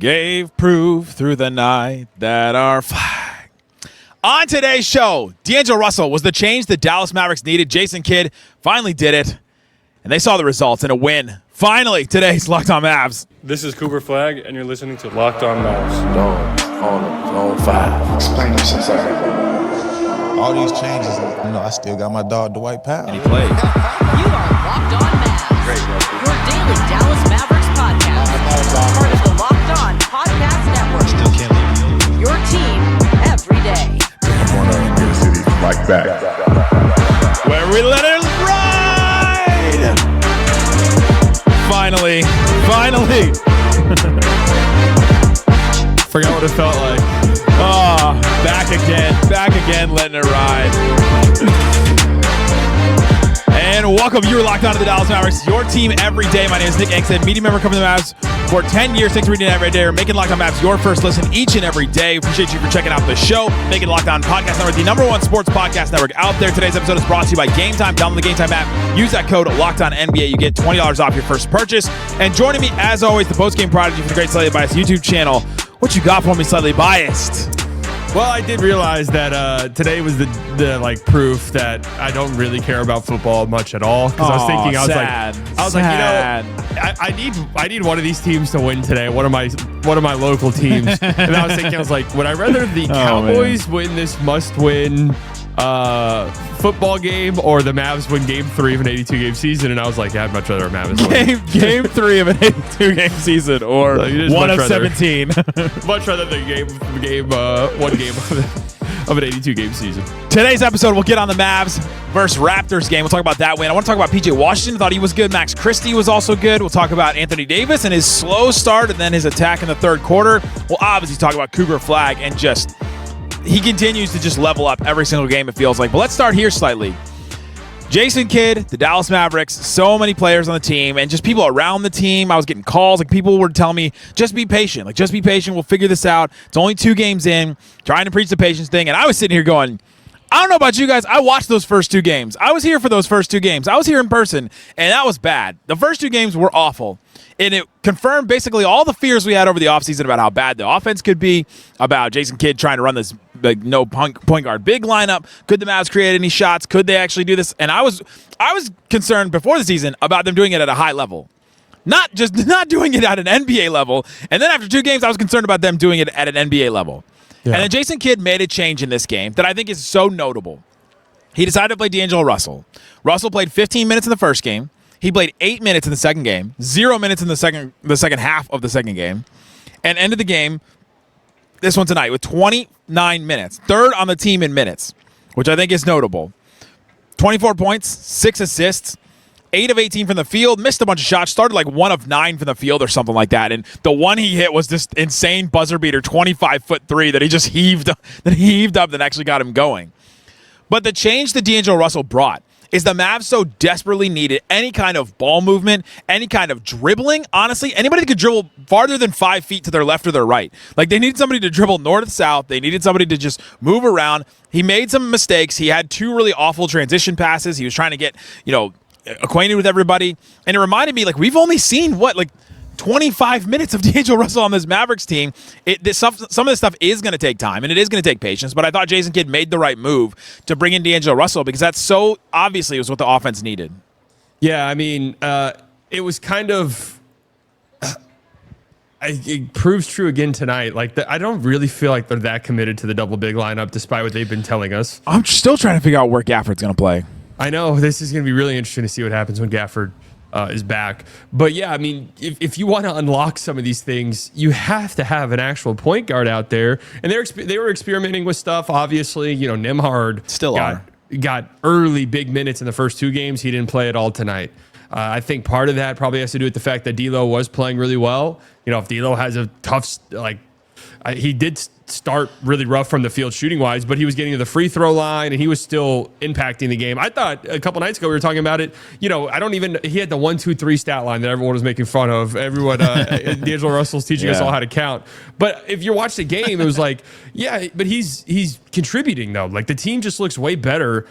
Gave proof through the night that our flag. On today's show, D'Angelo Russell was the change the Dallas Mavericks needed. Jason Kidd finally did it, and they saw the results in a win. Finally, today's Locked On Mavs. This is Cooper Flagg, and you're listening to Locked On Mavs. Dogs, all of zone 5. Explain yourself. All these changes, I still got my dog Dwight Powell. And he played. You are Locked On Mavs. Great, bro. Your daily Dallas Mavericks podcast. Part of the Locked On Podcast Network. Still can't leave me alone. Your team every day. I'm on Inner City like that. Where we let it ride! Finally. Forgot what it felt like. Oh, back again, letting it ride. And welcome, you're locked on to the Dallas Mavericks, your team every day. My name is Nick Angstadt, media member covering the Mavs for 10 years. Thanks for reading every day. We're making Locked On Mavs your first listen each and every day. Appreciate you for checking out the show. Making Locked On Podcast Network, the #1 sports podcast network out there. Today's episode is brought to you by Game Time. Download the Game Time app. Use that code LOCKEDONNBA. You get $20 off your first purchase. And joining me, as always, the post-game prodigy for the Great Slightly Biased YouTube channel. What you got for me, Slightly Biased? Well, I did realize that today was the proof that I don't really care about football much at all. Because I was thinking, I was like, I need one of these teams to win today. One of my local teams. And I was thinking, would I rather the Cowboys win this must-win football game or the Mavs win game 3 of an 82-game season? And I was like, I'd much rather Mavs win. Game 3 of an 82-game season or one of 17. Much rather than one game of an 82-game season. Today's episode, we'll get on the Mavs versus Raptors game. We'll talk about that win. I want to talk about P.J. Washington. Thought he was good. Max Christie was also good. We'll talk about Anthony Davis and his slow start and then his attack in the third quarter. We'll obviously talk about Cooper Flagg and just he continues to just level up every single game, it feels like. But let's start here slightly. Jason Kidd, the Dallas Mavericks, so many players on the team, and just people around the team. I was getting calls. People were telling me, just be patient. Just be patient. We'll figure this out. It's only 2 games in. Trying to preach the patience thing. And I was sitting here going, I don't know about you guys. I watched those first 2 games. I was here for those first 2 games. I was here in person, and that was bad. The first 2 games were awful. And it confirmed basically all the fears we had over the offseason about how bad the offense could be, about Jason Kidd trying to run this no point guard big lineup. Could the Mavs create any shots? Could they actually do this? And I was concerned before the season about them doing it at a high level. Not doing it at an NBA level. And then after 2 games, I was concerned about them doing it at an NBA level. Yeah. And then Jason Kidd made a change in this game that I think is so notable. He decided to play D'Angelo Russell. Russell played 15 minutes in the first game. He played 8 minutes in the second game, 0 minutes in the second half of the second game, and ended the game, this one tonight, with 29 minutes. Third on the team in minutes, which I think is notable. 24 points, 6 assists, 8 of 18 from the field, missed a bunch of shots, started 1 of 9 from the field or something like that. And the one he hit was this insane buzzer beater, 25-foot 3 that he just heaved up that actually got him going. But the change that D'Angelo Russell brought is the Mavs so desperately needed any kind of ball movement, any kind of dribbling. Honestly, anybody that could dribble farther than 5 feet to their left or their right. They needed somebody to dribble north-south. They needed somebody to just move around. He made some mistakes. He had 2 really awful transition passes. He was trying to get, acquainted with everybody. And it reminded me, we've only seen, 25 minutes of D'Angelo Russell on this Mavericks team. Some of this stuff is going to take time, and it is going to take patience, but I thought Jason Kidd made the right move to bring in D'Angelo Russell because that's so obviously was what the offense needed. Yeah, I mean, it was kind of it proves true again tonight. I don't really feel like they're that committed to the double big lineup despite what they've been telling us. I'm still trying to figure out where Gafford's going to play. I know. This is going to be really interesting to see what happens when Gafford is back. But yeah, I mean, if you want to unlock some of these things, you have to have an actual point guard out there. And they were experimenting with stuff, obviously. Nembhard still got early big minutes in the first 2 games. He didn't play at all tonight. I think part of that probably has to do with the fact that D'Lo was playing really well. If D'Lo has a tough, he did start really rough from the field shooting wise, but he was getting to the free throw line and he was still impacting the game. I thought a couple nights ago we were talking about it. He had the 1, 2, 3 stat line that everyone was making fun of. Everyone, D'Angelo Russell's teaching us all how to count. But if you watch the game, it was but he's contributing though. The team just looks way better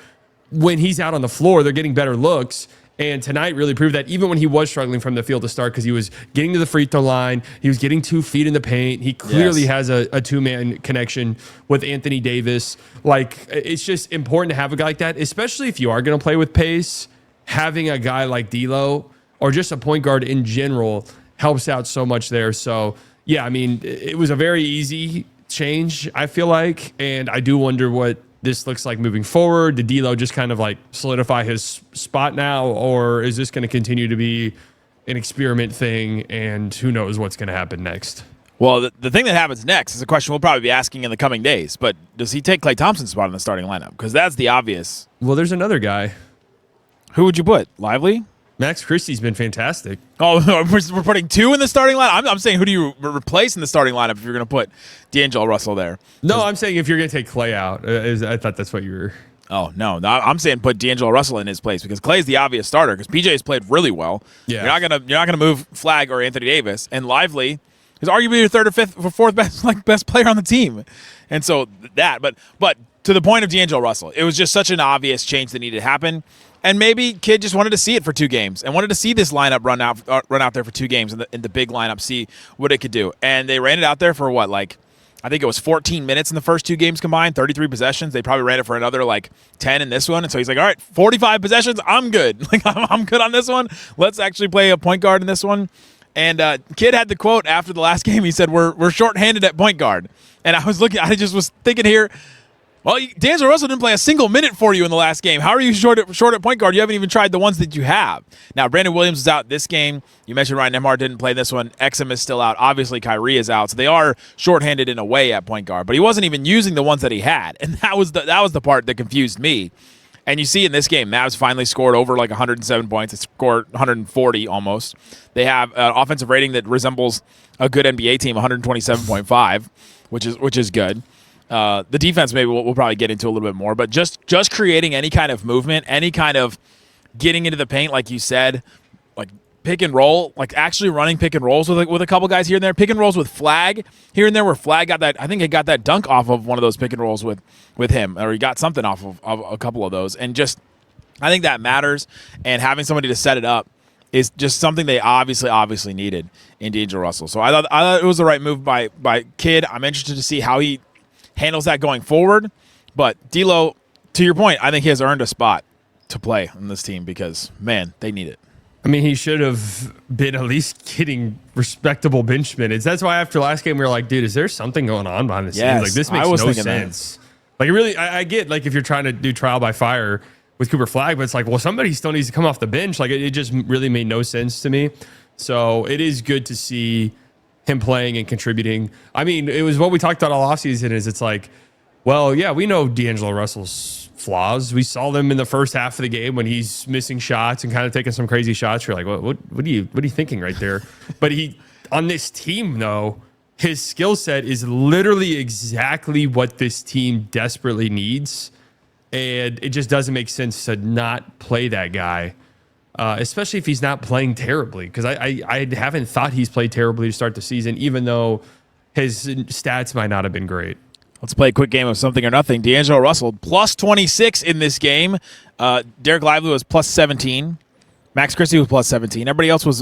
when he's out on the floor. They're getting better looks. And tonight really proved that even when he was struggling from the field to start because he was getting to the free throw line, he was getting 2 feet in the paint. He clearly has a two-man connection with Anthony Davis. Like, it's just important to have a guy like that, especially if you are going to play with pace. Having a guy like D'Lo or just a point guard in general helps out so much there. So, yeah, I mean, it was a very easy change, I feel like. And I do wonder what this looks like moving forward. Did D'Lo just kind of like solidify his spot now, or is this going to continue to be an experiment thing, and who knows what's going to happen next? Well, the thing that happens next is a question we'll probably be asking in the coming days, but does he take Klay Thompson's spot in the starting lineup? Because that's the obvious. Well, there's another guy. Who would you put? Lively? Max Christie's been fantastic. Oh, we're putting 2 in the starting lineup? I'm saying who do you replace in the starting lineup if you're going to put D'Angelo Russell there? No, I'm saying if you're going to take Klay out. I thought that's what you were... Oh, no. I'm saying put D'Angelo Russell in his place because Klay's the obvious starter because PJ's played really well. Yeah. You're not gonna move Flagg or Anthony Davis, and Lively is arguably your third or fifth or fourth best player on the team. And so that, but to the point of D'Angelo Russell, it was just such an obvious change that needed to happen. And maybe Kid just wanted to see it for 2 games and wanted to see this lineup run out there for 2 games in the big lineup, see what it could do. And they ran it out there for what, like, I think it was 14 minutes in the first 2 games combined, 33 possessions. They probably ran it for another, like, 10 in this one. And so he's like, all right, 45 possessions, I'm good. Like, I'm good on this one. Let's actually play a point guard in this one. And Kid had the quote after the last game. He said, we're shorthanded at point guard. And I just was thinking here, well, D'Angelo Russell didn't play a single minute for you in the last game. How are you short at point guard? You haven't even tried the ones that you have. Now, Brandon Williams is out this game. You mentioned Ryan Nembhard didn't play this one. Exum is still out. Obviously, Kyrie is out. So they are shorthanded in a way at point guard. But he wasn't even using the ones that he had. And that was the part that confused me. And you see in this game, Mavs finally scored over like 107 points. They scored 140 almost. They have an offensive rating that resembles a good NBA team, 127.5, which is good. The defense maybe we'll probably get into a little bit more, but just creating any kind of movement, any kind of getting into the paint, like you said, like pick and roll, like actually running pick and rolls with a couple guys here and there, pick and rolls with Flagg here and there, where Flagg got that. I think he got that dunk off of one of those pick and rolls with him, or he got something off of a couple of those, and just I think that matters. And having somebody to set it up is just something they obviously needed in D'Angelo Russell. So I thought it was the right move by Kid. I'm interested to see how he handles that going forward. But D'Lo, to your point, I think he has earned a spot to play on this team because, man, they need it. I mean, he should have been at least getting respectable bench minutes. That's why after last game we were like, dude, is there something going on behind the scenes? Like, this makes no sense. Like, really, I get, like, if you're trying to do trial by fire with Cooper Flagg, but it's like, well, somebody still needs to come off the bench. Like, it just really made no sense to me. So it is good to see him playing and contributing. I mean, it was what we talked about all offseason is it's like, well, yeah, we know D'Angelo Russell's flaws. We saw them in the first half of the game when he's missing shots and kind of taking some crazy shots. You're like, what are you thinking right there? But on this team, though, his skill set is literally exactly what this team desperately needs. And it just doesn't make sense to not play that guy. Especially if he's not playing terribly, because I haven't thought he's played terribly to start the season, even though his stats might not have been great. Let's play a quick game of something or nothing. D'Angelo Russell, plus 26 in this game. Dereck Lively was plus 17. Max Christie was plus 17. Everybody else was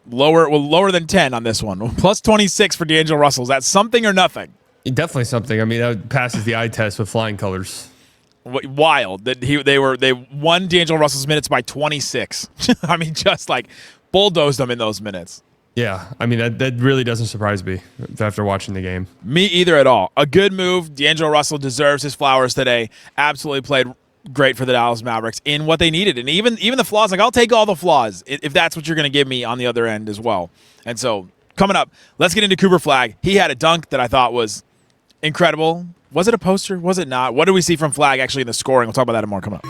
lower than 10 on this one. Plus 26 for D'Angelo Russell. Is that something or nothing? Definitely something. I mean, that passes the eye test with flying colors. Wild that they won D'Angelo Russell's minutes by 26. I mean, just like bulldozed them in those minutes. Yeah, I mean that really doesn't surprise me after watching the game. Me either at all. A good move. D'Angelo Russell deserves his flowers today. Absolutely played great for the Dallas Mavericks in what they needed, and even the flaws. Like, I'll take all the flaws if that's what you're going to give me on the other end as well. And so coming up, let's get into Cooper Flagg. He had a dunk that I thought was incredible. Was it a poster? Was it not? What do we see from Flagg actually in the scoring? We'll talk about that and more coming up.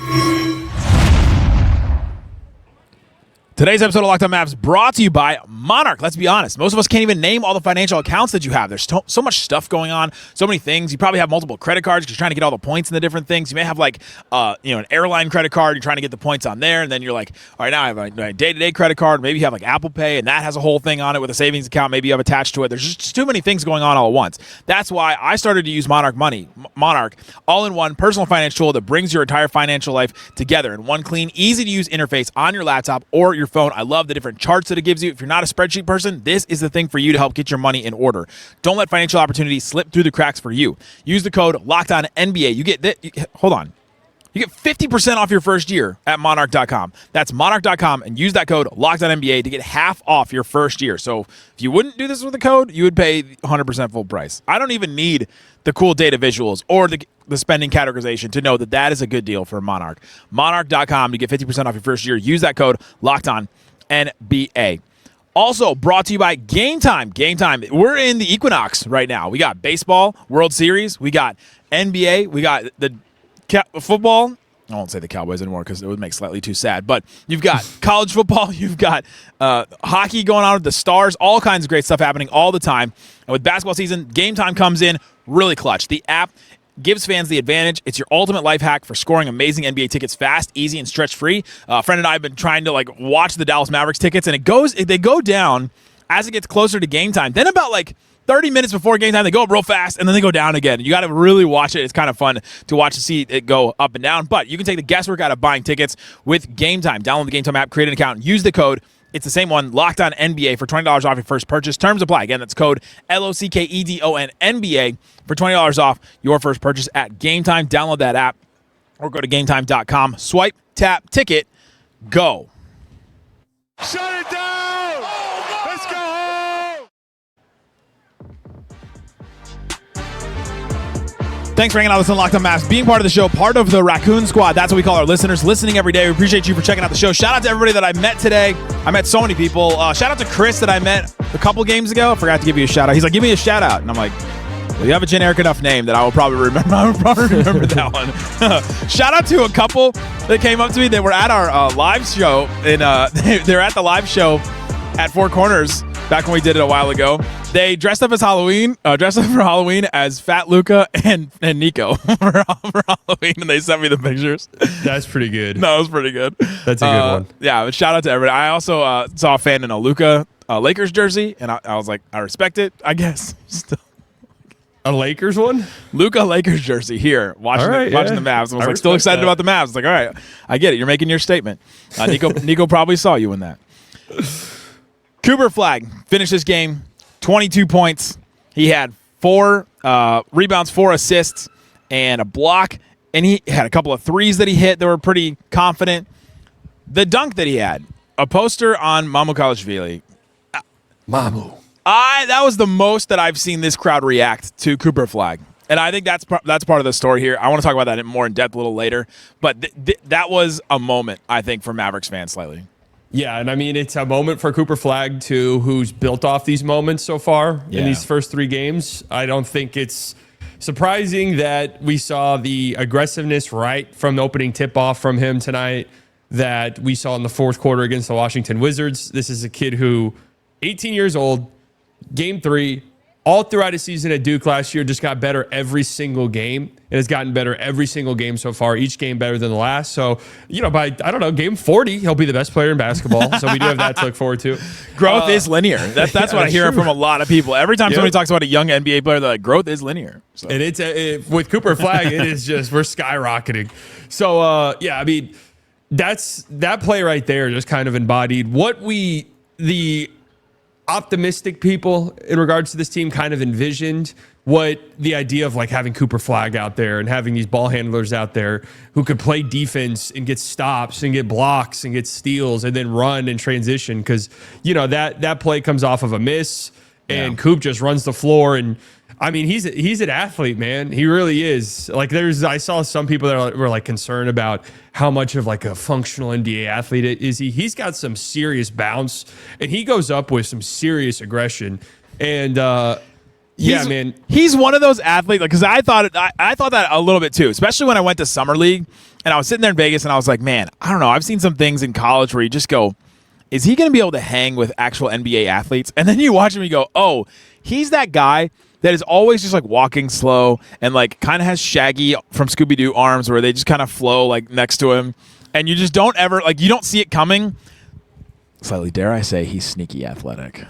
Today's episode of Locked On Mavs brought to you by Monarch. Let's be honest. Most of us can't even name all the financial accounts that you have. There's so much stuff going on, so many things. You probably have multiple credit cards because you're trying to get all the points in the different things. You may have an airline credit card. You're trying to get the points on there, and then you're like, all right, now I have a day-to-day credit card. Maybe you have like Apple Pay, and that has a whole thing on it with a savings account. Maybe you have attached to it. There's just too many things going on all at once. That's why I started to use Monarch Money. Monarch, all-in-one personal finance tool that brings your entire financial life together in one clean, easy-to-use interface on your laptop or your phone. I love the different charts that it gives you. If you're not a spreadsheet person, this is the thing for you to help get your money in order. Don't let financial opportunities slip through the cracks for you. Use the code LOCKEDONNBA. You get hold on. You get 50% off your first year at monarch.com. That's monarch.com, and use that code LOCKEDONNBA to get half off your first year. So if you wouldn't do this with a code, you would pay 100% full price. I don't even need the cool data visuals or the spending categorization to know that that is a good deal for Monarch. Monarch.com to get 50% off your first year. Use that code LOCKEDONNBA. Also brought to you by Game Time. Game Time. We're in the equinox right now. We got baseball, World Series. We got NBA. We got the football. I won't say the Cowboys anymore because it would make slightly too sad. But you've got college football. You've got hockey going on with the Stars. All kinds of great stuff happening all the time. And with basketball season, Game Time comes in really clutch. The app gives fans the advantage. It's your ultimate life hack for scoring amazing NBA tickets fast, easy, and stretch-free. A friend and I have been trying to watch the Dallas Mavericks tickets, and they go down as it gets closer to game time. Then about 30 minutes before game time, they go up real fast, and then they go down again. You got to really watch it. It's kind of fun to watch to see it go up and down. But you can take the guesswork out of buying tickets with Game Time. Download the Game Time app, create an account, and use the code. It's the same one, Locked On NBA, for $20 off your first purchase. Terms apply. Again, that's code LOCKEDON NBA for $20 off your first purchase at Game Time. Download that app or go to GameTime.com. Swipe, tap, ticket, go. Shut it down! Let's go home! Thanks for hanging out with us on Locked On Mavs, being part of the show, part of the Raccoon Squad. That's what we call our listeners, listening every day. We appreciate you for checking out the show. Shout out to everybody that I met today. I met so many people. Shout out to Chris that I met a couple games ago. I forgot to give you a shout out. He's like, give me a shout out. And I'm like, well, you have a generic enough name that I will probably remember. I will probably remember that one. Shout out to a couple that came up to me that were at our live show. And they're at the live show at Four Corners back when we did it a while ago. They dressed up for Halloween as Fat Luca and Nico for Halloween, and they sent me the pictures. That's pretty good. No, it was pretty good. That's a good one. Yeah, but shout out to everybody. I also saw a fan in a Luca Lakers jersey, and I was like, I respect it, I guess. Still. A Lakers one? Luca Lakers jersey here, watching the Mavs. I was still excited about the Mavs. I was like, all right, I get it. You're making your statement. Nico probably saw you in that. Cooper Flagg finished this game, 22 points. He had 4 rebounds, 4 assists, and a block. And he had a couple of threes that he hit that were pretty confident. The dunk that he had, a poster on Mamukelashvili. Mamu. That was the most that I've seen this crowd react to Cooper Flagg. And I think that's part of the story here. I want to talk about that more in depth a little later. But that was a moment, I think, for Mavericks fans slightly. Yeah, and I mean, it's a moment for Cooper Flagg, too, who's built off these moments so far in these first 3 games. I don't think it's surprising that we saw the aggressiveness right from the opening tip-off from him tonight that we saw in the fourth quarter against the Washington Wizards. This is a kid who, 18 years old, Game 3, all throughout his season at Duke last year, just got better every single game. It has gotten better every single game so far, each game better than the last. So, by, game 40, he'll be the best player in basketball. So we do have that to look forward to. Growth is linear. That's what I hear from a lot of people. Every time somebody talks about a young NBA player, they're like, growth is linear. So. And it's with Cooper Flagg, it is just, we're skyrocketing. So, that play right there just kind of embodied what the optimistic people in regards to this team kind of envisioned, what the idea of having Cooper Flagg out there and having these ball handlers out there who could play defense and get stops and get blocks and get steals and then run and transition, because that play comes off of a miss and Coop just runs the floor. And I mean, he's an athlete, man. He really is. I saw some people that were concerned about how much of a functional NBA athlete is he. He's got some serious bounce, and he goes up with some serious aggression. And man, he's one of those athletes. Because I thought that a little bit too, especially when I went to summer league and I was sitting there in Vegas, and I was like, man, I don't know. I've seen some things in college where you just go, is he going to be able to hang with actual NBA athletes? And then you watch him and you go, oh, he's that guy that is always just like walking slow and like kind of has Shaggy from Scooby-Doo arms where they just kind of flow like next to him. And you just don't ever, like, you don't see it coming. Slightly, dare I say, he's sneaky athletic.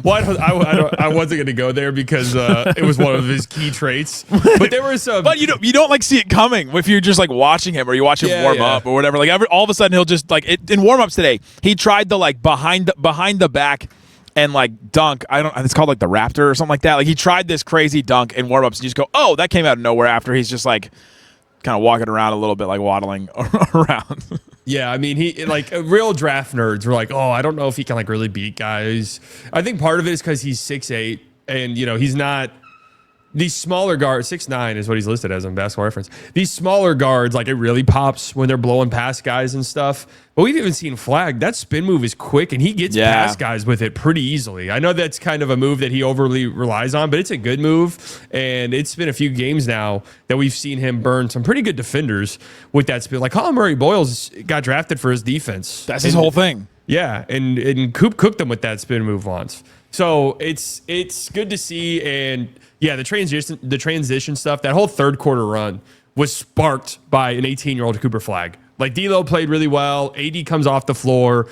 Well, I wasn't going to go there because it was one of his key traits. But there were some. But you don't like see it coming if you're just like watching him or you watch him warm up or whatever. Like all of a sudden he'll just like in warm ups today he tried the like behind the back and like dunk. It's called like the Raptor or something like that. Like he tried this crazy dunk in warm ups and you just go, oh, that came out of nowhere after he's just like kind of walking around a little bit, like waddling around. Yeah, I mean, he like real draft nerds were like, oh, I don't know if he can like really beat guys. I think part of it is because he's 6'8", and he's not. These smaller guards, 6'9" is what he's listed as on Basketball Reference. These smaller guards, like it really pops when they're blowing past guys and stuff. But we've even seen Flagg. That spin move is quick, and he gets past guys with it pretty easily. I know that's kind of a move that he overly relies on, but it's a good move. And it's been a few games now that we've seen him burn some pretty good defenders with that spin. Like Colin Murray-Boyles got drafted for his defense. That's his whole thing. Yeah, and Coop cooked them with that spin move once. So it's good to see. And yeah, the transition stuff, that whole third quarter run was sparked by an 18-year-old Cooper Flagg. Like D'Lo played really well. AD comes off the floor,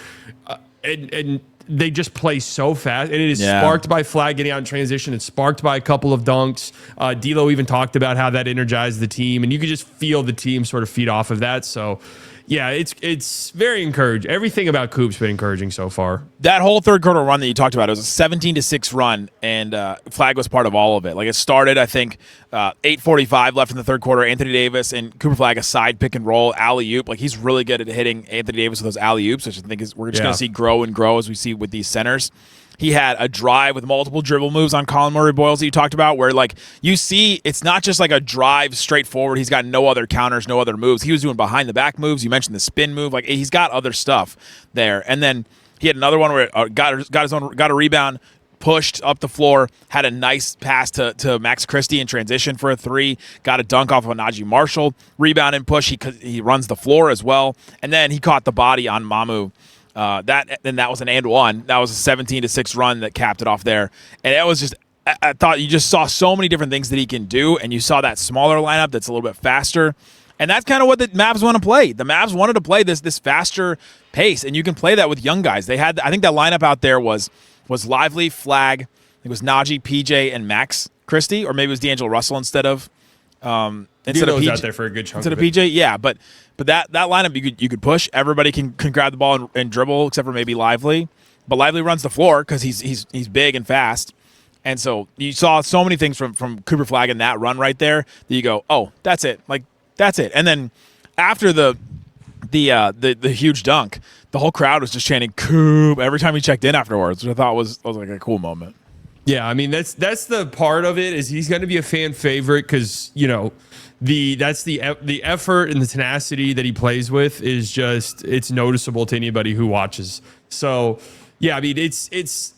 and they just play so fast. And it is sparked by Flagg getting out in transition. It's sparked by a couple of dunks. D'Lo even talked about how that energized the team, and you could just feel the team sort of feed off of that. So yeah, it's very encouraging. Everything about Coop's been encouraging so far. That whole third quarter run that you talked about, it was a 17-6 run, and Flagg was part of all of it. Like it started, I think, 8:45 left in the third quarter. Anthony Davis and Cooper Flagg a side pick and roll alley-oop. Like he's really good at hitting Anthony Davis with those alley-oops, which I think we're just going to see grow and grow as we see with these centers. He had a drive with multiple dribble moves on Colin Murray-Boyles that you talked about where, like, you see it's not just like a drive straight forward. He's got no other counters, no other moves. He was doing behind-the-back moves. You mentioned the spin move. Like, he's got other stuff there. And then he had another one where got a rebound, pushed up the floor, had a nice pass to Max Christie in transition for a three, got a dunk off of Naji Marshall, rebound and push. He runs the floor as well. And then he caught the body on Mamu. That was an and one. That was a 17-6 run that capped it off there. And it was just, I thought you just saw so many different things that he can do, and you saw that smaller lineup that's a little bit faster. And that's kind of what the Mavs want to play. The Mavs wanted to play this faster pace, and you can play that with young guys. They had, I think that lineup out there was Lively, Flagg, I think it was Naji, PJ, and Max Christie, or maybe it was D'Angelo Russell instead of PJ. Out there for a good chunk instead of PJ, yeah, but that lineup you could push. Everybody can grab the ball and dribble except for maybe Lively, but Lively runs the floor because he's big and fast, and so you saw so many things from Cooper Flagg in that run right there that you go, oh, that's it, like that's it. And then after the huge dunk, the whole crowd was just chanting Coop every time he checked in afterwards, which I thought was like a cool moment. Yeah, I mean that's the part of it is he's going to be a fan favorite because that's the effort and the tenacity that he plays with is just it's noticeable to anybody who watches. So yeah, I mean it's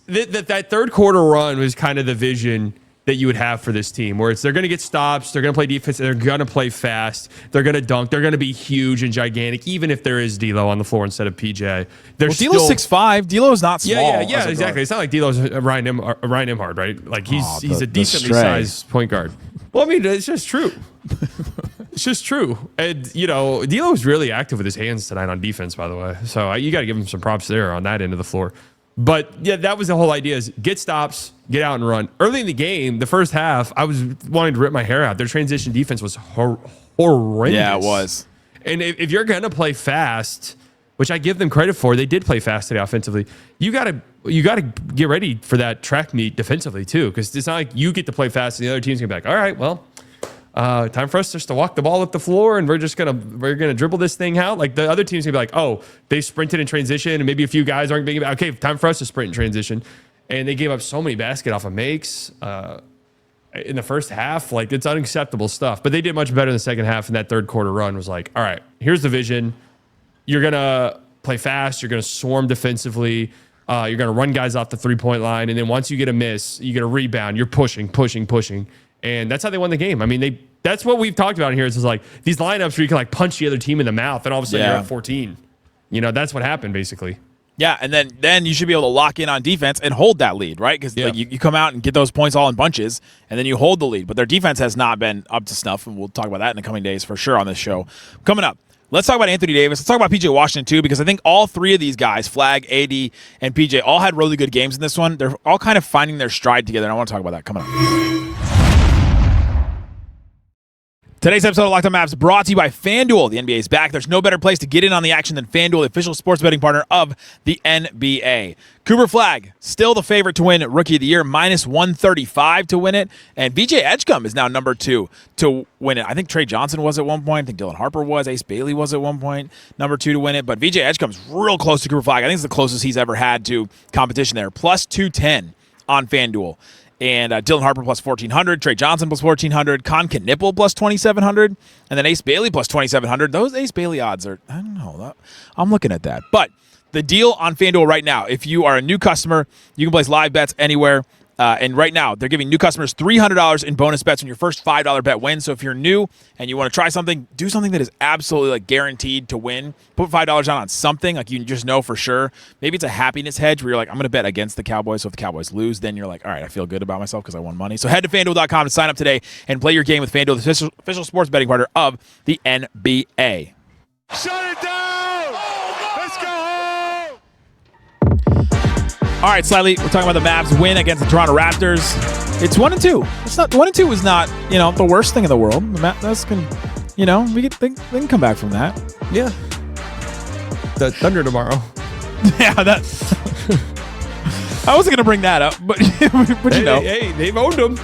that third quarter run was kind of the vision that you would have for this team, where they're going to get stops, they're going to play defense, and they're going to play fast, they're going to dunk, they're going to be huge and gigantic, even if there is D'Lo on the floor instead of PJ. D'Lo's 6'5". D'Lo's not small. Yeah, exactly. It's not like D'Lo's Ryan Imhard, right? Like he's a decently sized point guard. Well, I mean, it's just true. It's just true. And, D'Lo was really active with his hands tonight on defense, by the way. So you got to give him some props there on that end of the floor. But, yeah, that was the whole idea is get stops, get out and run. Early in the game, the first half, I was wanting to rip my hair out. Their transition defense was horrendous. Yeah, it was. And if you're going to play fast, which I give them credit for, they did play fast today offensively, you got to get ready for that track meet defensively too, because it's not like you get to play fast and the other team's going to be like, all right, well, time for us just to walk the ball up the floor and we're gonna dribble this thing out. Like the other team's gonna be like, oh, they sprinted in transition and maybe a few guys aren't being about, okay, time for us to sprint in transition. And they gave up so many basket off of makes in the first half. Like it's unacceptable stuff. But they did much better in the second half, and that third quarter run was like, all right, here's the vision. You're gonna play fast, you're gonna swarm defensively, you're gonna run guys off the 3-point line, and then once you get a miss, you get a rebound, you're pushing. And that's how they won the game. I mean, that's what we've talked about here. Is like these lineups where you can like punch the other team in the mouth, and all of a sudden you're at 14. That's what happened basically. Yeah, and then you should be able to lock in on defense and hold that lead, right? Because you come out and get those points all in bunches, and then you hold the lead. But their defense has not been up to snuff, and we'll talk about that in the coming days for sure on this show. Coming up, let's talk about Anthony Davis. Let's talk about PJ Washington, too, because I think all three of these guys, Flagg, AD, and PJ, all had really good games in this one. They're all kind of finding their stride together, and I want to talk about that coming up. Today's episode of Locked On Mavs brought to you by FanDuel. The NBA is back. There's no better place to get in on the action than FanDuel, the official sports betting partner of the NBA. Cooper Flagg, still the favorite to win Rookie of the Year, minus 135 to win it. And VJ Edgecombe is now number 2 to win it. I think Trey Johnson was at one point. I think Dylan Harper was. Ace Bailey was at one point, number 2 to win it. But VJ Edgecombe's real close to Cooper Flagg. I think it's the closest he's ever had to competition there. Plus 210 on FanDuel. And Dylan Harper plus 1,400, Trey Johnson plus 1,400, Con Knipple plus 2,700, and then Ace Bailey plus 2,700. Those Ace Bailey odds are, I don't know, I'm looking at that. But the deal on FanDuel right now, if you are a new customer, you can place live bets anywhere. And right now, they're giving new customers $300 in bonus bets when your first $5 bet wins. So if you're new and you want to try something, do something that is absolutely like guaranteed to win. Put $5 on something like you just know for sure. Maybe it's a happiness hedge where you're like, I'm going to bet against the Cowboys. So if the Cowboys lose, then you're like, all right, I feel good about myself because I won money. So head to FanDuel.com to sign up today and play your game with FanDuel, the official sports betting partner of the NBA. Shut it down! Let's go home! All right, Slightly, we're talking about the Mavs win against the Toronto Raptors. It's 1-2. It's not 1-2 is not, the worst thing in the world. That's they can come back from that. Yeah. The Thunder tomorrow. Yeah, that. I wasn't gonna bring that up, but hey, they've owned them.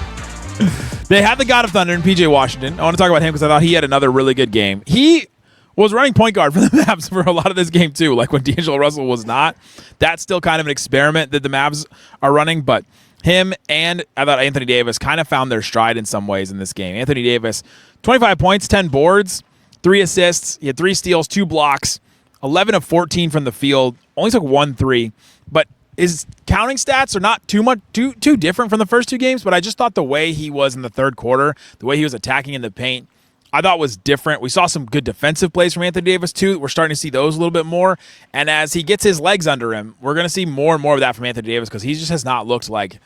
They had the God of Thunder in PJ Washington. I want to talk about him because I thought he had another really good game. He was running point guard for the Mavs for a lot of this game too. Like when D'Angelo Russell was not. That's still kind of an experiment that the Mavs are running, but him and I thought Anthony Davis kind of found their stride in some ways in this game. Anthony Davis, 25 points, 10 boards, 3 assists. He had 3 steals, 2 blocks, 11 of 14 from the field. Only took 1 3, but his counting stats are not too different from the first 2 games, but I just thought the way he was in the third quarter, the way he was attacking in the paint, I thought was different. We saw some good defensive plays from Anthony Davis, too. We're starting to see those a little bit more. And as he gets his legs under him, we're going to see more and more of that from Anthony Davis because he just has not looked like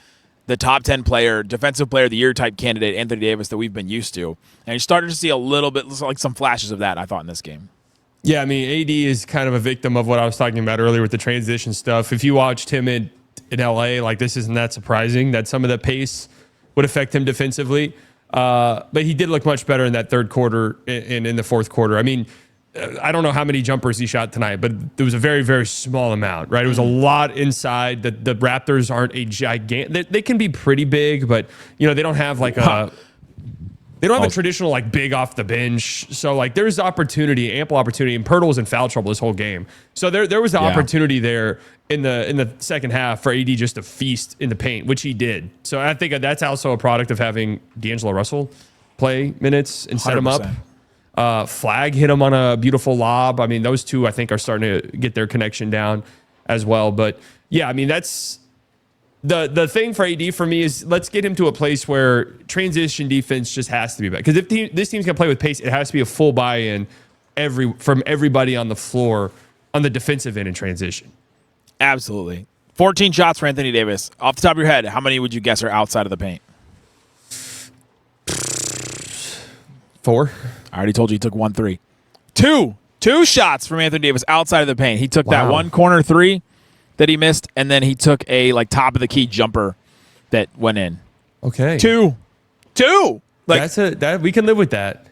the top 10 player, defensive player of the year type candidate, Anthony Davis, that we've been used to. And you're starting to see a little bit, like some flashes of that, I thought, in this game. Yeah, I mean, AD is kind of a victim of what I was talking about earlier with the transition stuff. If you watched him in LA, like this isn't that surprising that some of the pace would affect him defensively. But he did look much better in that third quarter and in the fourth quarter. I mean, I don't know how many jumpers he shot tonight, but it was a very, very small amount, right? It was a lot inside. The Raptors aren't a gigantic. They can be pretty big, but they don't have like they don't have a traditional like big off the bench. So like there's opportunity, ample opportunity, and Pirtle was in foul trouble this whole game. So there was the opportunity there in the second half for AD just to feast in the paint, which he did. So I think that's also a product of having D'Angelo Russell play minutes and set him up. Flagg hit him on a beautiful lob. I mean, those two I think are starting to get their connection down as well. But yeah, I mean that's the thing for AD for me is let's get him to a place where transition defense just has to be better. Because if this team's gonna play with pace, it has to be a full buy-in from everybody on the floor on the defensive end in transition. Absolutely. 14 shots for Anthony Davis. Off the top of your head, how many would you guess are outside of the paint? 4. I already told you he took 1 3. 2 shots from Anthony Davis outside of the paint. He took that one corner 3 that he missed, and then he took a like top of the key jumper that went in. Okay. 2. Like that we can live with that.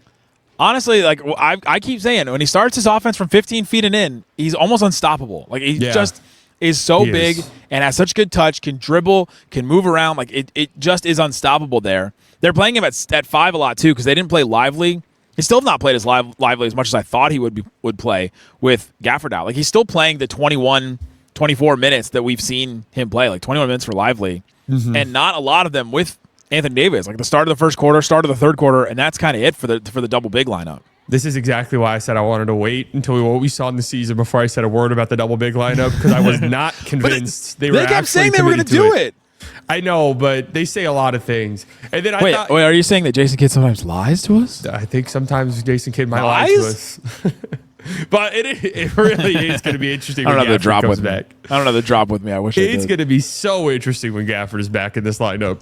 Honestly, like I keep saying, when he starts his offense from 15 feet and in, he's almost unstoppable. Like he just is so big and has such good touch, can dribble, can move around. Like it just is unstoppable there. They're playing him at 5 a lot too because they didn't play Lively. He still have not played as lively as much as I thought he would play with Gafford out. Like he's still playing the 21, 24 minutes that we've seen him play, like 21 minutes for Lively, and not a lot of them with Anthony Davis. Like the start of the first quarter, start of the third quarter, and that's kind of it for the double big lineup. This is exactly why I said I wanted to wait until what we saw in the season before I said a word about the double big lineup because I was not convinced they were. They kept saying they were going to do it. I know, but they say a lot of things. And then wait, are you saying that Jason Kidd sometimes lies to us? I think sometimes Jason Kidd might lie to us. But it really is going to be interesting when Gafford comes back. I don't know the drop with me. I wish it's going to be so interesting when Gafford is back in this lineup.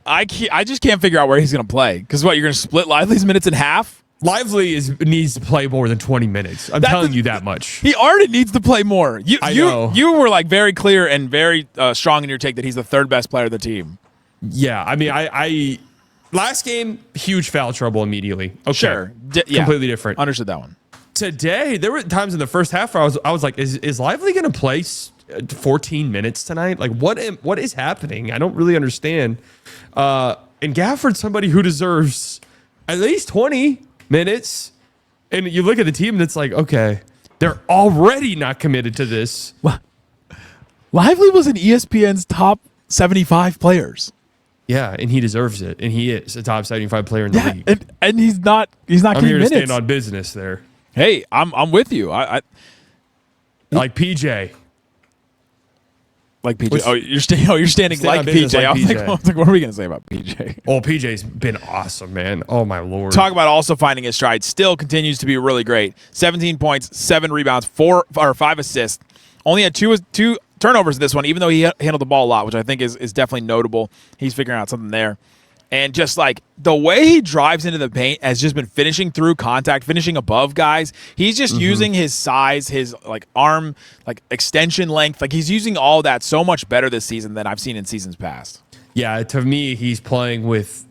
I just can't figure out where he's going to play. Because what, you're going to split Lively's minutes in half? Lively needs to play more than 20 minutes. I'm telling you that much. He already needs to play more. I know. You were like very clear and very strong in your take that he's the third best player of the team. Yeah, I mean, I last game, huge foul trouble immediately. Okay. Sure. Completely different. Understood that one. Today, there were times in the first half where I was like, is Lively going to play 14 minutes tonight? Like, what is happening? I don't really understand. And Gafford's somebody who deserves at least 20 minutes. And you look at the team and it's like, okay, they're already not committed to this. Lively was in ESPN's top 75 players. Yeah, and he deserves it. And he is a top 75 player in the league. And he's not I'm getting here to minutes. stand on business there. Hey, I'm with you. I like PJ. Like PJ. You're standing like PJ. I was like, what are we going to say about PJ? Oh, PJ's been awesome, man. Oh, my Lord. Talk about also finding his stride. Still continues to be really great. 17 points, 7 rebounds, 5 assists. Only had two turnovers in this one, even though he handled the ball a lot, which I think is definitely notable. He's figuring out something there. And just like the way he drives into the paint has just been finishing through contact, finishing above guys. He's just using his size, his like arm, like extension length. Like he's using all that so much better this season than I've seen in seasons past. Yeah, to me, he's playing with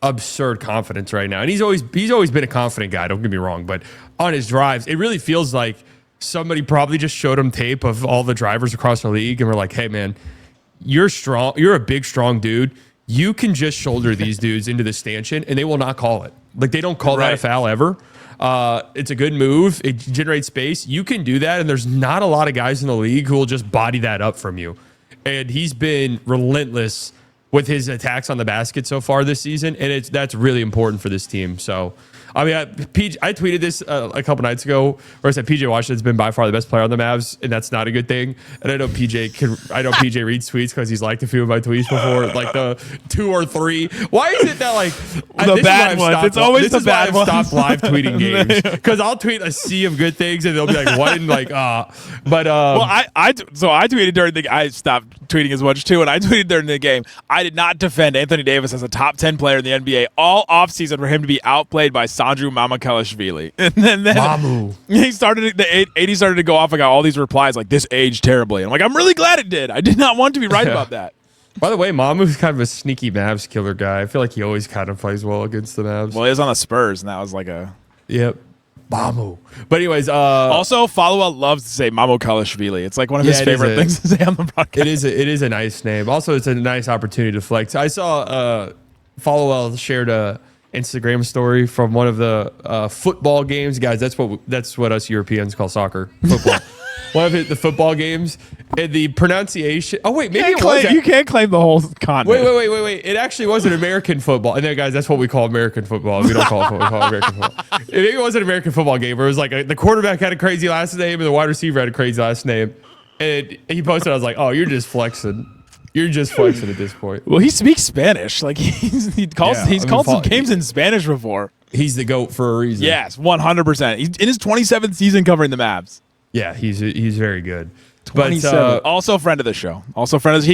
absurd confidence right now. And he's always been a confident guy, don't get me wrong. But on his drives, it really feels like somebody probably just showed him tape of all the drivers across the league and we're like, hey, man, you're strong. You're a big, strong dude. You can just shoulder these dudes into the stanchion and they will not call it. Like they don't call that a foul ever. It's a good move. It generates space. You can do that. And there's not a lot of guys in the league who will just body that up from you. And he's been relentless with his attacks on the basket so far this season. And that's really important for this team. So, I mean, I tweeted this a couple nights ago where I said PJ Washington's been by far the best player on the Mavs, and that's not a good thing. And I know PJ reads tweets because he's liked a few of my tweets before, like the 2 or 3. Why is it that like the bad ones? It's always the bad ones. Stop live tweeting games because I'll tweet a sea of good things and they'll be like, "What?" And like, But well, I tweeted during the. I stopped tweeting as much too, and I tweeted during the game. I did not defend Anthony Davis as a top 10 player in the NBA all offseason for him to be outplayed by Sandru Mamukelashvili. And then Mamu. He started the 80 started to go off. I got all these replies like this aged terribly. And I'm like, I'm really glad it did. I did not want to be right about that. By the way, Mamu's kind of a sneaky Mavs killer guy. I feel like he always kind of plays well against the Mavs. Well, he was on the Spurs, and that was like a Mamu. But anyways, also Follow-Up loves to say Mamukelashvili. It's like one of his favorite things to say on the broadcast. It is a nice name. Also, it's a nice opportunity to flex. I saw Follow-Up shared a Instagram story from one of the football games. Guys, that's what us Europeans call soccer. Football. One of the football games. And the pronunciation. Oh, wait. Maybe it was. You can't claim the whole continent. Wait. It actually wasn't American football. And then, guys, that's what we call American football. We don't call it what we call American football. Maybe it was an American football game where it was like the quarterback had a crazy last name and the wide receiver had a crazy last name. And he posted, I was like, oh, you're just flexing. You're just flexing at this point. Well, he speaks Spanish. Like he's called some games in Spanish before. He's the GOAT for a reason. Yes, 100%. He's in his 27th season covering the Mavs. Yeah, he's very good. 27. But also a friend of the show. Also a friend of the,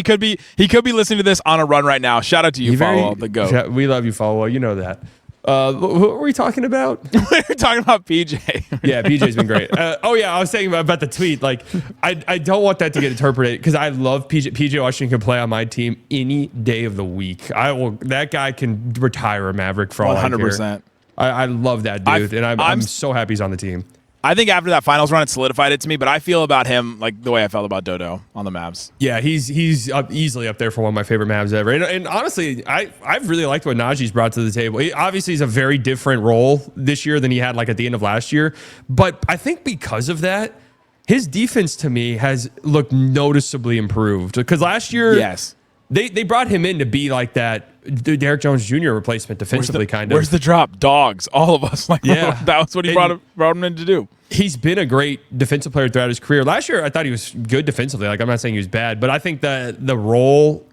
he could be listening to this on a run right now. Shout out to you, Follow the GOAT. We love you, Follow. You know that. What were we talking about? We were talking about PJ. Yeah, PJ's been great. I was saying about the tweet. Like, I don't want that to get interpreted because I love PJ. PJ Washington can play on my team any day of the week. That guy can retire a Maverick for all 100%. I love that dude, and I'm so happy he's on the team. I think after that finals run, it solidified it to me, but I feel about him like the way I felt about Dodo on the Mavs. Yeah, he's easily up there for one of my favorite Mavs ever. And honestly, I've really liked what Naji's brought to the table. Obviously, he's a very different role this year than he had like at the end of last year. But I think because of that, his defense to me has looked noticeably improved. Because last year, yes, they brought him in to be like that Derrick Jones Jr. replacement defensively, kind of. Where's the drop? Dogs, all of us. Like, yeah, that was what he brought him in to do. He's been a great defensive player throughout his career. Last year, I thought he was good defensively. Like, I'm not saying he was bad, but I think that the role,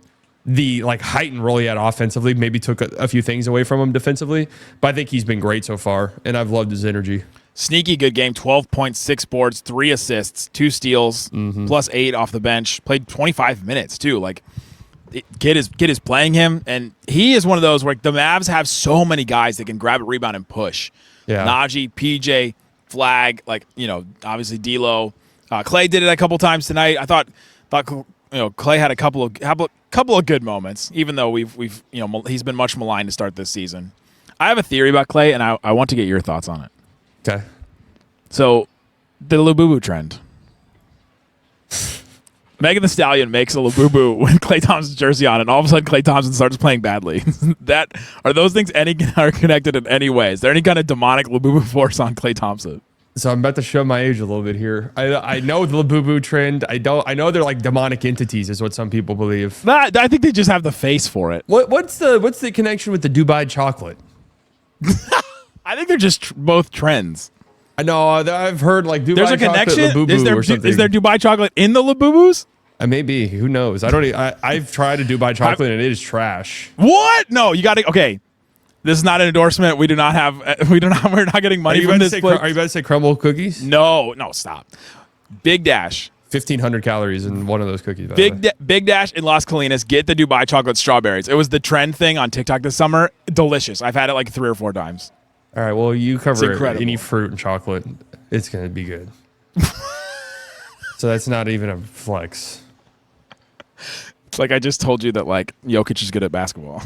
the like heightened role he had offensively, maybe took a few things away from him defensively. But I think he's been great so far, and I've loved his energy. Sneaky good game, 12.6 boards, 3 assists, 2 steals, plus 8 off the bench. Played 25 minutes, too. Like, kid is playing him, and he is one of those where the Mavs have so many guys that can grab a rebound and push. Yeah. Naji, PJ, Flagg, obviously D'Lo. Klay did it a couple times tonight. I thought Klay had a couple of good moments, even though he's been much maligned to start this season. I have a theory about Klay, and I want to get your thoughts on it. Okay. So, the Labubu trend. Megan Thee Stallion makes a Labubu with Klay Thompson's jersey on, and all of a sudden Klay Thompson starts playing badly. Are those things are connected in any way? Is there any kind of demonic Labubu force on Klay Thompson? So I'm about to show my age a little bit here. I know the Labubu trend. I know they're like demonic entities, is what some people believe. I think they just have the face for it. What's the connection with the Dubai chocolate? I think they're just both trends. I know. I've heard like Dubai There's a chocolate connection. Labubu or something. Is there Dubai chocolate in the Labubus? Maybe. Who knows? I've tried a Dubai chocolate and it is trash. What? No, you got to. Okay, this is not an endorsement. We do not have. We're not getting money from this. Are you about to say crumble cookies? No, stop. Big Dash. 1,500 calories in one of those cookies. Big Dash in Las Colinas. Get the Dubai chocolate strawberries. It was the trend thing on TikTok this summer. Delicious. I've had it like 3 or 4 times. All right. Well, you cover incredible. Any fruit and chocolate, it's gonna be good. So that's not even a flex. It's like I just told you that like Jokic is good at basketball.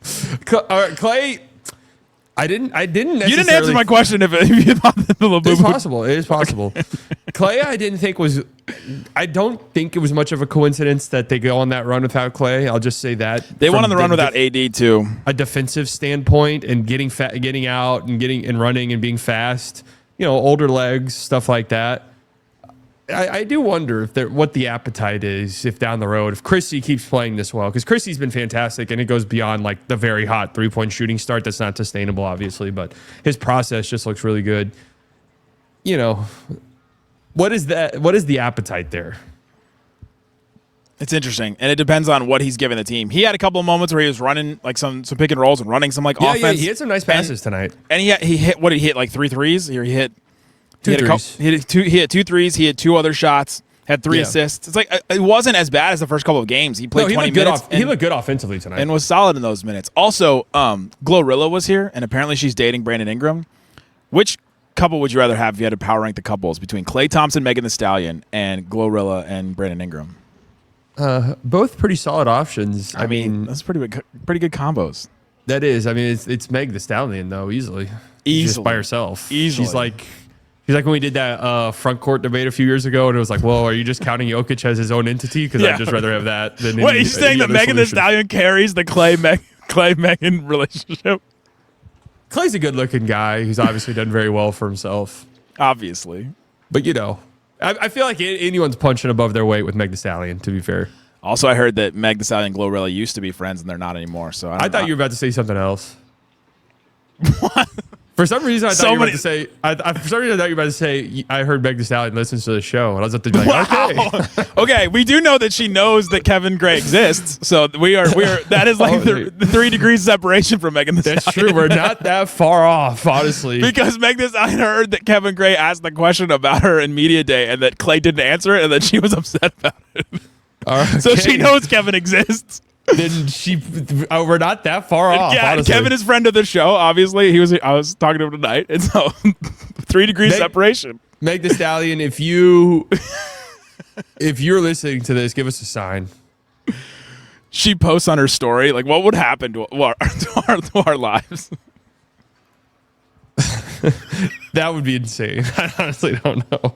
Klay, I didn't necessarily. You didn't answer my question if you thought that the Labubu. It's possible. It is possible. Klay, I don't think it was much of a coincidence that they go on that run without Klay. I'll just say that they went on the run without AD too. A defensive standpoint and getting out and running and being fast. Older legs, stuff like that. I do wonder what the appetite is if down the road, if Christie keeps playing this well, because Christie's been fantastic and it goes beyond like the very hot 3-point shooting start. That's not sustainable, obviously, but his process just looks really good. What is that? What is the appetite there? It's interesting, and it depends on what he's given the team. He had a couple of moments where he was running like some pick and rolls and running some offense. Yeah, he had some nice passes tonight. And he hit what did he hit like 3 threes? He hit 2 threes. He hit 2 threes. He had 2 other shots. Had 3 assists. It's like it wasn't as bad as the first couple of games. He played 20 minutes. He looked good offensively tonight and was solid in those minutes. Also, Glorilla was here, and apparently she's dating Brandon Ingram. Which couple would you rather have if you had to power rank the couples between Klay Thompson, Megan Thee Stallion, and Glorilla and Brandon Ingram? Both pretty solid options. I mean, that's pretty good combos. That is. I mean, it's Meg Thee Stallion though, easily just by herself. Easily. She's like when we did that front court debate a few years ago, and it was like, well, are you just counting Jokic as his own entity? Because I'd just rather have that than Wait, you're saying that Megan Thee Stallion carries the Klay Megan relationship? Klay's a good-looking guy who's obviously done very well for himself. Obviously. But, I feel like anyone's punching above their weight with Meg Thee Stallion, to be fair. Also, I heard that Meg Thee Stallion and Glorilla used to be friends, and they're not anymore. So I thought you were about to say something else. What? For some reason, I thought you were about to say. For some reason, I thought you were about to say. I heard Meg Thee Stallion listens to the show, and I was about to be like, okay. Okay, we do know that she knows that Kevin Gray exists, so we are. That is like the 3 degrees separation from Megan Thee Stallion. That's true. We're not that far off, honestly. Because Meg Thee Stallion heard that Kevin Gray asked the question about her in media day, and that Klay didn't answer it, and that she was upset about it. Okay. So she knows Kevin exists. Then we're not that far off. Yeah, honestly. Kevin is friend of the show. Obviously, I was talking to him tonight, and so 3 degrees separation. Meg Thee Stallion, if you're listening to this, give us a sign. She posts on her story like, what would happen to our lives? That would be insane. I honestly don't know.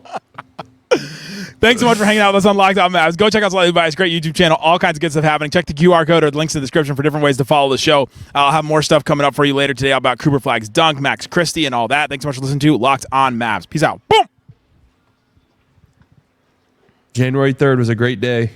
Thanks so much for hanging out with us on Locked On Mavs. Go check out Slightly Biased, great YouTube channel. All kinds of good stuff happening. Check the QR code or the links in the description for different ways to follow the show. I'll have more stuff coming up for you later today about Cooper Flagg's dunk, Max Christie, and all that. Thanks so much for listening to Locked On Mavs. Peace out. Boom! January 3rd was a great day.